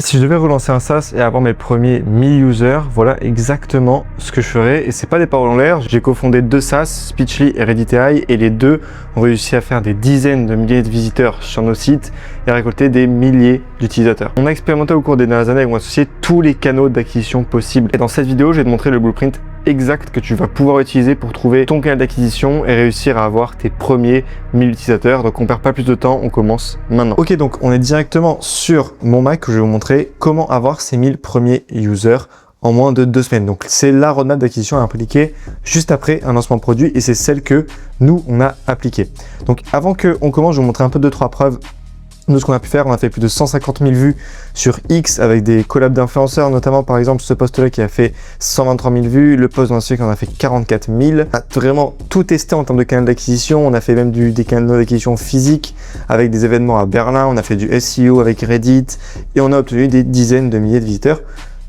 Si je devais relancer un SaaS et avoir mes premiers 1000 users, voilà exactement ce que je ferais. Et c'est pas des paroles en l'air. J'ai cofondé 2 SaaS, Speechly et Reddit.ai, et les deux ont réussi à faire des dizaines de milliers de visiteurs sur nos sites et à récolter des milliers d'utilisateurs. On a expérimenté au cours des dernières années avec mon associé tous les canaux d'acquisition possibles. Et dans cette vidéo, je vais te montrer le blueprint exact que tu vas pouvoir utiliser pour trouver ton canal d'acquisition et réussir à avoir tes premiers 1000 utilisateurs. Donc on perd pas plus de temps, on commence maintenant. Ok, donc on est directement sur mon Mac où je vais vous montrer comment avoir ces 1000 premiers users en moins de 2 semaines. Donc c'est la roadmap d'acquisition à appliquer juste après un lancement de produit et c'est celle que nous on a appliquée. Donc avant qu'on commence, je vais vous montrer un peu 2-3 preuves de ce qu'on a pu faire. On a fait plus de 150 000 vues sur X avec des collabs d'influenceurs, notamment par exemple ce post-là qui a fait 123 000 vues, le post dans celui qui en a fait 44 000. On a vraiment tout testé en termes de canal d'acquisition. On a fait même des canaux d'acquisition physiques avec des événements à Berlin. On a fait du SEO avec Reddit et on a obtenu des dizaines de milliers de visiteurs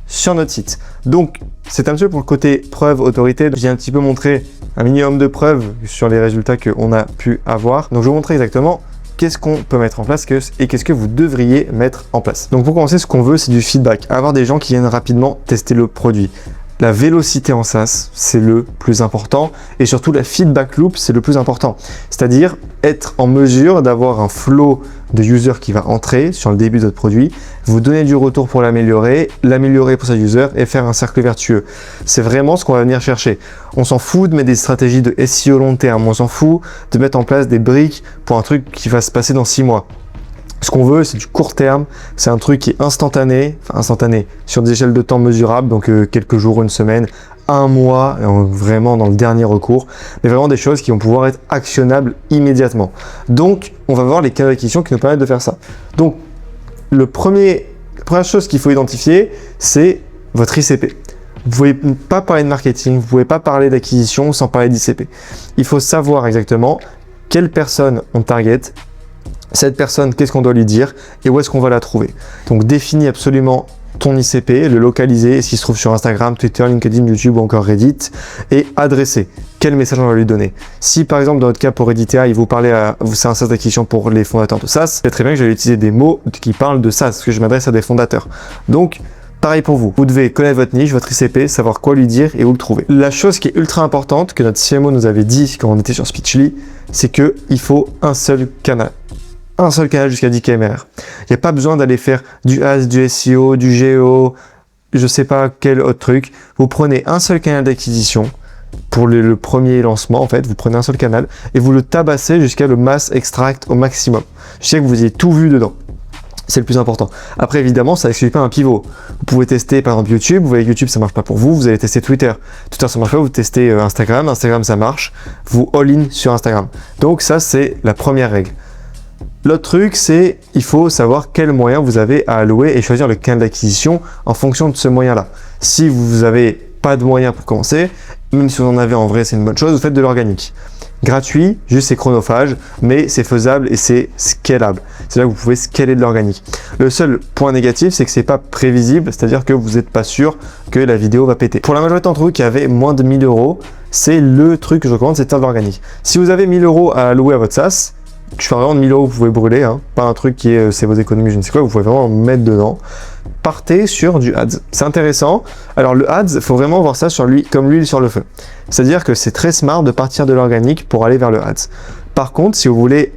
sur notre site. Donc c'est un petit peu pour le côté preuve, autorité. J'ai un petit peu montré un minimum de preuves sur les résultats qu'on a pu avoir. Donc je vais vous montrer exactement qu'est-ce qu'on peut mettre en place et qu'est-ce que vous devriez mettre en place. Donc pour commencer, ce qu'on veut, c'est du feedback. Avoir des gens qui viennent rapidement tester le produit. La vélocité en SaaS, c'est le plus important et surtout la feedback loop, c'est le plus important. C'est-à-dire être en mesure d'avoir un flow de users qui va entrer sur le début de votre produit, vous donner du retour pour l'améliorer pour sa user et faire un cercle vertueux. C'est vraiment ce qu'on va venir chercher. On s'en fout de mettre des stratégies de SEO long terme, on s'en fout de mettre en place des briques pour un truc qui va se passer dans 6 mois. Ce qu'on veut, c'est du court terme, c'est un truc qui est instantané sur des échelles de temps mesurables, donc quelques jours, une semaine, un mois, vraiment dans le dernier recours, mais vraiment des choses qui vont pouvoir être actionnables immédiatement. Donc, on va voir les canaux d'acquisition qui nous permettent de faire ça. Donc, la première chose qu'il faut identifier, c'est votre ICP. Vous pouvez pas parler de marketing, vous pouvez pas parler d'acquisition sans parler d'ICP. Il faut savoir exactement quelle personne on target. Cette personne, qu'est-ce qu'on doit lui dire et où est-ce qu'on va la trouver. Donc définis absolument ton ICP, le localiser, est-ce qu'il se trouve sur Instagram, Twitter, LinkedIn, YouTube ou encore Reddit, et adresser. Quel message on va lui donner. Si par exemple dans notre cas pour Reddit.ai, c'est un SaaS d'acquisition pour les fondateurs de SaaS, c'est très bien que j'allais utiliser des mots qui parlent de SaaS, parce que je m'adresse à des fondateurs. Donc pareil pour vous, vous devez connaître votre niche, votre ICP, savoir quoi lui dire et où le trouver. La chose qui est ultra importante, que notre CMO nous avait dit quand on était sur Speechly, c'est qu'il faut un seul canal. Un seul canal jusqu'à 10 km/h. Il n'y a pas besoin d'aller faire du Ads, du SEO, du Géo, je sais pas quel autre truc. Vous prenez un seul canal d'acquisition pour le premier lancement, en fait, vous prenez un seul canal et vous le tabassez jusqu'à le mass extract au maximum. Je sais que vous ayez tout vu dedans. C'est le plus important. Après, évidemment, ça n'exclut pas un pivot. Vous pouvez tester, par exemple, YouTube. Vous voyez YouTube, ça marche pas pour vous. Vous allez tester Twitter. Twitter, ça marche pas. Vous testez Instagram. Instagram, ça marche. Vous all-in sur Instagram. Donc ça, c'est la première règle. L'autre truc, c'est il faut savoir quel moyen vous avez à allouer et choisir le canal d'acquisition en fonction de ce moyen-là. Si vous n'avez pas de moyens pour commencer, même si vous en avez en vrai, c'est une bonne chose, vous faites de l'organique. Gratuit, juste c'est chronophage, mais c'est faisable et c'est scalable. C'est là que vous pouvez scaler de l'organique. Le seul point négatif, c'est que c'est pas prévisible, c'est-à-dire que vous n'êtes pas sûr que la vidéo va péter. Pour la majorité d'entre vous qui avez moins de 1000 €, c'est le truc que je recommande, c'est de faire de l'organique. Si vous avez 1000 € à allouer à votre SaaS, je parle vraiment de 1000 €, vous pouvez brûler, hein. Pas un truc qui est c'est vos économies, je ne sais quoi, vous pouvez vraiment mettre dedans. Partez sur du ads. C'est intéressant. Alors le ads, il faut vraiment voir ça comme l'huile sur le feu. C'est-à-dire que c'est très smart de partir de l'organique pour aller vers le ads. Par contre, si vous venez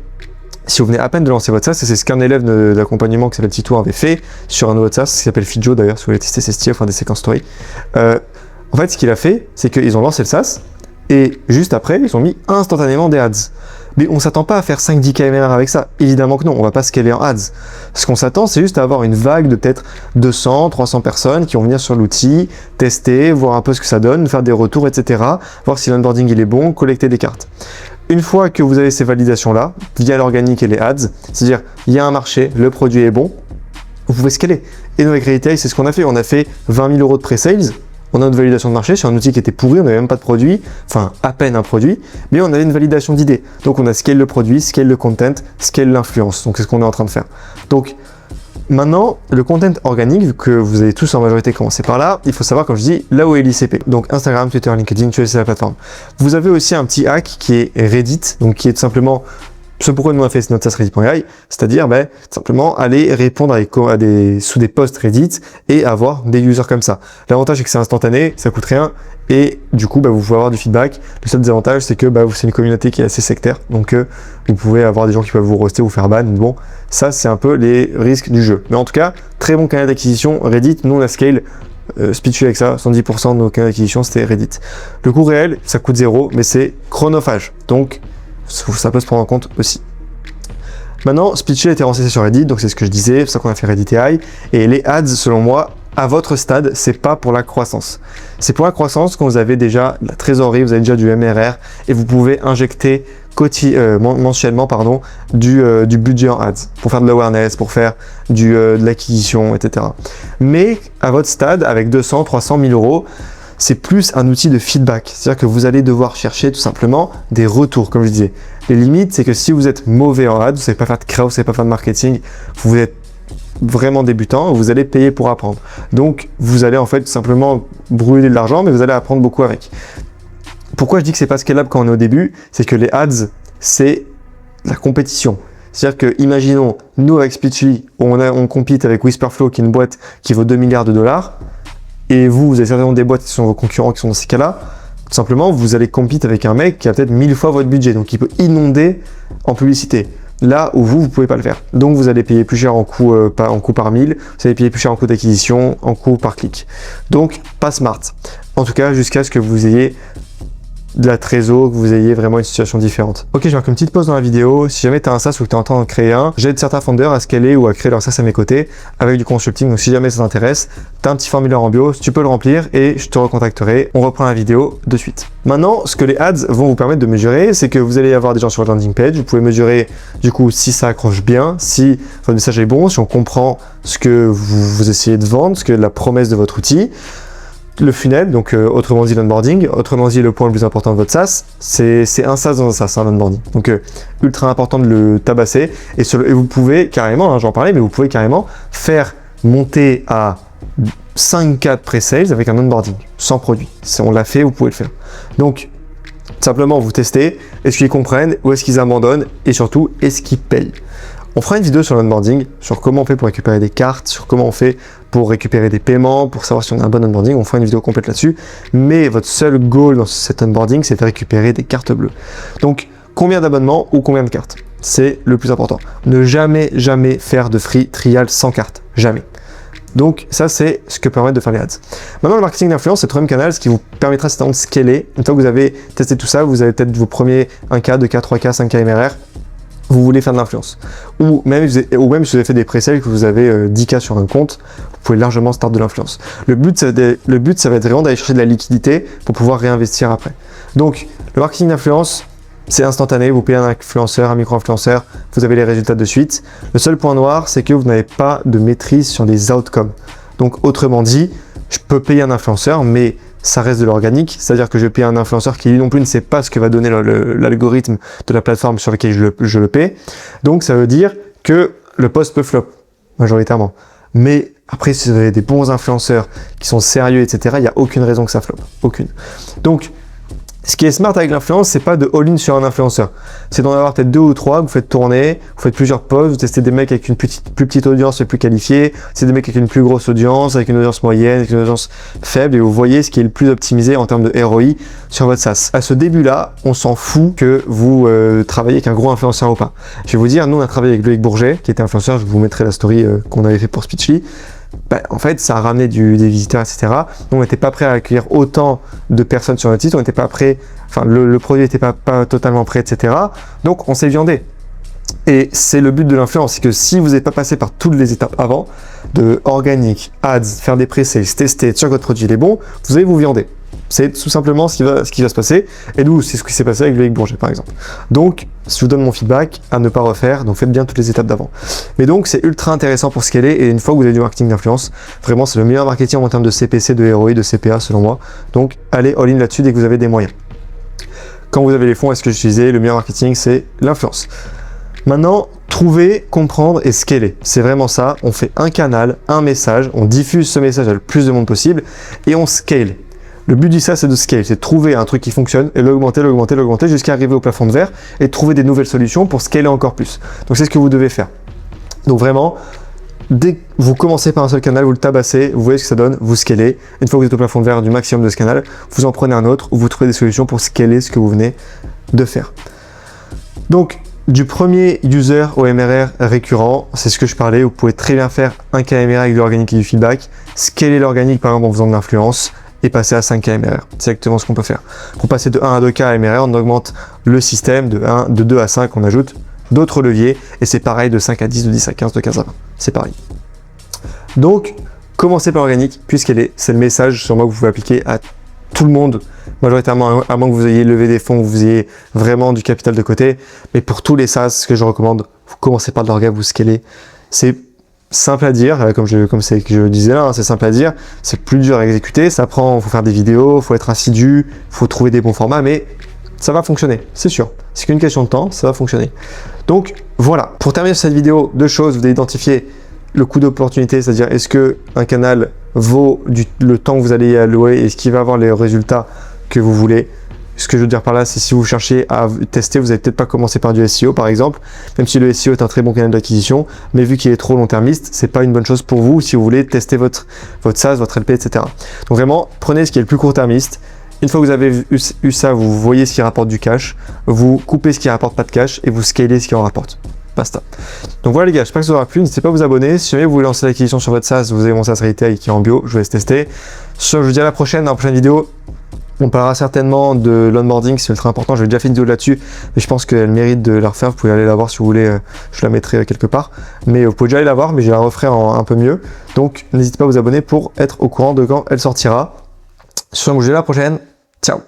à peine de lancer votre SaaS, et c'est ce qu'un élève d'accompagnement qui s'appelle Tito avait fait sur un autre SaaS qui s'appelle Fidjo d'ailleurs, si vous voulez tester ses styles, enfin des séquences story. En fait, ce qu'il a fait, c'est qu'ils ont lancé le SaaS et juste après, ils ont mis instantanément des ads. Mais on ne s'attend pas à faire 5-10 km/h avec ça. Évidemment que non, on ne va pas scaler en ads. Ce qu'on s'attend, c'est juste à avoir une vague de peut-être 200, 300 personnes qui vont venir sur l'outil, tester, voir un peu ce que ça donne, faire des retours, etc. Voir si l'onboarding il est bon, collecter des cartes. Une fois que vous avez ces validations-là, via l'organique et les ads, c'est-à-dire il y a un marché, le produit est bon, vous pouvez scaler. Et nous, avec Reddit.ai, c'est ce qu'on a fait. On a fait 20 000 € de pre-sales. On a une validation de marché sur un outil qui était pourri, on n'avait même pas de produit, enfin à peine un produit, mais on avait une validation d'idée. Donc on a scale le produit, scale le content, scale l'influence. Donc c'est ce qu'on est en train de faire. Donc maintenant, le content organique, vu que vous avez tous en majorité commencé par là, il faut savoir, comme je dis, là où est l'ICP. Donc Instagram, Twitter, LinkedIn, tu sais, c'est la plateforme. Vous avez aussi un petit hack qui est Reddit, donc qui est tout simplement Ce pourquoi nous on a fait notre SaaS Reddit.ai, c'est-à-dire simplement aller répondre sous des posts Reddit et avoir des users comme ça. L'avantage c'est que c'est instantané, ça coûte rien et du coup vous pouvez avoir du feedback. Le seul désavantage c'est que c'est une communauté qui est assez sectaire, donc vous pouvez avoir des gens qui peuvent vous roaster ou faire ban. Bon, ça c'est un peu les risques du jeu. Mais en tout cas, très bon canal d'acquisition Reddit. Nous on a scale Speechly avec ça, 110% de nos canaux d'acquisition c'était Reddit. Le coût réel, ça coûte 0, mais c'est chronophage, donc ça peut se prendre en compte aussi. Maintenant, Speechly a été renseigné sur Reddit, donc c'est ce que je disais, c'est pour ça qu'on a fait Reddit.ai, et les ads, selon moi, à votre stade, c'est pas pour la croissance. C'est pour la croissance quand vous avez déjà de la trésorerie, vous avez déjà du MRR, et vous pouvez injecter mensuellement du budget en ads pour faire de l'awareness, pour faire de l'acquisition, etc. Mais à votre stade, avec 200, 300 000 euros, c'est plus un outil de feedback. C'est-à-dire que vous allez devoir chercher tout simplement des retours, comme je disais. Les limites, c'est que si vous êtes mauvais en ads, vous ne savez pas faire de crowd, vous ne savez pas faire de marketing, vous êtes vraiment débutant, vous allez payer pour apprendre. Donc, vous allez en fait tout simplement brûler de l'argent, mais vous allez apprendre beaucoup avec. Pourquoi je dis que c'est pas scalable quand on est au début? C'est que les ads, c'est la compétition. C'est-à-dire que, imaginons, nous avec Speechly, on compete avec Whisperflow, qui est une boîte qui vaut 2 milliards de dollars, et vous avez certainement des boîtes qui sont vos concurrents qui sont dans ces cas-là. Tout simplement, vous allez compete avec un mec qui a peut-être 1000 fois votre budget, donc il peut inonder en publicité. Là où vous pouvez pas le faire. Donc vous allez payer plus cher en coût par 1000, vous allez payer plus cher en coût d'acquisition, en coût par clic. Donc pas smart. En tout cas, jusqu'à ce que vous ayez de la trésor, que vous ayez vraiment une situation différente. Ok, je marque une petite pause dans la vidéo. Si jamais tu as un SaaS ou que tu es en train de créer un, j'aide certains founders à scaler ou à créer leur SaaS à mes côtés avec du consulting. Donc si jamais ça t'intéresse, tu as un petit formulaire en bio, tu peux le remplir et je te recontacterai. On reprend la vidéo de suite. Maintenant, ce que les ads vont vous permettre de mesurer, c'est que vous allez avoir des gens sur votre landing page. Vous pouvez mesurer du coup si ça accroche bien, si votre message est bon, si on comprend ce que vous essayez de vendre, ce que la promesse de votre outil. Le funnel, donc autrement dit l'onboarding, autrement dit le point le plus important de votre SaaS, c'est un SaaS dans un SaaS, l'onboarding. Donc ultra important de le tabasser et vous pouvez carrément, j'en parlais, mais vous pouvez carrément faire monter à 5K de pre-sales avec un onboarding, sans produit. Si on l'a fait, vous pouvez le faire. Donc simplement vous testez, est-ce qu'ils comprennent, ou est-ce qu'ils abandonnent et surtout est-ce qu'ils payent. On fera une vidéo sur l'onboarding, sur comment on fait pour récupérer des cartes, sur comment on fait pour récupérer des paiements, pour savoir si on a un bon onboarding. On fera une vidéo complète là-dessus. Mais votre seul goal dans cet onboarding, c'est de récupérer des cartes bleues. Donc, combien d'abonnements ou combien de cartes? C'est le plus important. Ne jamais faire de free trial sans carte. Jamais. Donc, ça, c'est ce que permettent de faire les ads. Maintenant, le marketing d'influence, c'est le troisième canal, ce qui vous permettra certainement de scaler. Une fois que vous avez testé tout ça, vous avez peut-être vos premiers 1K, 2K, 3K, 5K MRR. Vous voulez faire de l'influence. Ou même si vous avez fait des pré-sales, que vous avez 10K sur un compte, vous pouvez largement start de l'influence. Le but, ça va être vraiment d'aller chercher de la liquidité pour pouvoir réinvestir après. Donc, le marketing d'influence, c'est instantané. Vous payez un influenceur, un micro-influenceur, vous avez les résultats de suite. Le seul point noir, c'est que vous n'avez pas de maîtrise sur les outcomes. Donc, autrement dit, je peux payer un influenceur, mais ça reste de l'organique, c'est-à-dire que je paye un influenceur qui lui non plus ne sait pas ce que va donner l'algorithme de la plateforme sur laquelle je le paie. Donc ça veut dire que le post peut flop, majoritairement. Mais après, si vous avez des bons influenceurs qui sont sérieux, etc., il n'y a aucune raison que ça flop. Aucune. Donc, ce qui est smart avec l'influence, c'est pas de all-in sur un influenceur. C'est d'en avoir peut-être 2 ou 3, vous faites tourner, vous faites plusieurs posts, vous testez des mecs avec une plus petite audience et plus qualifiée, c'est des mecs avec une plus grosse audience, avec une audience moyenne, avec une audience faible, et vous voyez ce qui est le plus optimisé en termes de ROI sur votre SaaS. À ce début-là, on s'en fout que vous travaillez avec un gros influenceur ou pas. Je vais vous dire, nous on a travaillé avec Loïc Bourget, qui était influenceur, je vous mettrai la story qu'on avait fait pour Speechly. En fait, ça a ramené des visiteurs, etc. Donc, on n'était pas prêt à accueillir autant de personnes sur notre site, on n'était pas prêt, enfin, le produit n'était pas totalement prêt, etc. Donc, on s'est viandé. Et c'est le but de l'influence, c'est que si vous n'êtes pas passé par toutes les étapes avant, de organique, ads, faire des pré-sales, tester, être sûr que votre produit est bon, vous allez vous viander. C'est tout simplement ce qui va se passer. Et nous, c'est ce qui s'est passé avec Loïc Bourget, par exemple. Donc, je vous donne mon feedback à ne pas refaire. Donc, faites bien toutes les étapes d'avant. Mais donc, c'est ultra intéressant pour scaler. Et une fois que vous avez du marketing d'influence, vraiment, c'est le meilleur marketing en termes de CPC, de ROI, de CPA, selon moi. Donc, allez all-in là-dessus dès que vous avez des moyens. Quand vous avez les fonds, est-ce que je disais, le meilleur marketing, c'est l'influence. Maintenant, trouver, comprendre et scaler. C'est vraiment ça. On fait un canal, un message, on diffuse ce message à le plus de monde possible et on scale. Le but du SaaS, c'est de scale, c'est de trouver un truc qui fonctionne et l'augmenter, l'augmenter, l'augmenter jusqu'à arriver au plafond de verre et trouver des nouvelles solutions pour scaler encore plus. Donc c'est ce que vous devez faire. Donc vraiment, dès que vous commencez par un seul canal, vous le tabassez, vous voyez ce que ça donne, vous scalez. Une fois que vous êtes au plafond de verre du maximum de ce canal, vous en prenez un autre ou vous trouvez des solutions pour scaler ce que vous venez de faire. Donc, du premier user au MRR récurrent, c'est ce que je parlais, vous pouvez très bien faire un KMR avec de l'organique et du feedback, scaler l'organique par exemple en faisant de l'influence et passer à 5 KMR. C'est exactement ce qu'on peut faire. Pour passer de 1 à 2 KMR, on augmente le système, de 2 à 5, on ajoute d'autres leviers et c'est pareil de 5 à 10, de 10 à 15, de 15 à 20. C'est pareil. Donc, commencez par l'organique, puisqu'elle c'est le message sur moi que vous pouvez appliquer à tout le monde, majoritairement, à moins que vous ayez levé des fonds, que vous ayez vraiment du capital de côté. Mais pour tous les SaaS, ce que je recommande, vous commencez par de l'orga, vous scalez. C'est simple à dire, comme c'est que je disais là, hein, c'est simple à dire, c'est plus dur à exécuter, ça prend, faut faire des vidéos, faut être assidu, faut trouver des bons formats, mais ça va fonctionner, c'est sûr. C'est qu'une question de temps, ça va fonctionner. Donc voilà, pour terminer cette vidéo, 2 choses, vous devez identifier le coût d'opportunité, c'est-à-dire est-ce qu'un canal vaut le temps que vous allez y allouer et est-ce qu'il va avoir les résultats que vous voulez. Ce que je veux dire par là, c'est si vous cherchez à tester, vous n'allez peut-être pas commencer par du SEO par exemple, même si le SEO est un très bon canal d'acquisition, mais vu qu'il est trop long-termiste, c'est pas une bonne chose pour vous si vous voulez tester votre SaaS, votre LP, etc. Donc vraiment, prenez ce qui est le plus court-termiste. Une fois que vous avez eu ça, vous voyez ce qui rapporte du cash, vous coupez ce qui rapporte pas de cash et vous scalez ce qui en rapporte. Basta. Donc voilà les gars, j'espère que ça vous aura plu. N'hésitez pas à vous abonner. Si jamais vous voulez lancer l'acquisition sur votre SaaS, vous avez mon SaaS Retail qui est en bio, je vous laisse tester. Je vous dis à la prochaine, dans la prochaine vidéo. On parlera certainement de l'onboarding, c'est ultra important. J'avais déjà fait une vidéo là-dessus, mais je pense qu'elle mérite de la refaire. Vous pouvez aller la voir si vous voulez, je la mettrai quelque part. Mais vous pouvez déjà aller la voir, mais je la referai un peu mieux. Donc n'hésitez pas à vous abonner pour être au courant de quand elle sortira. Sur ce, je vous dis à la prochaine. Ciao!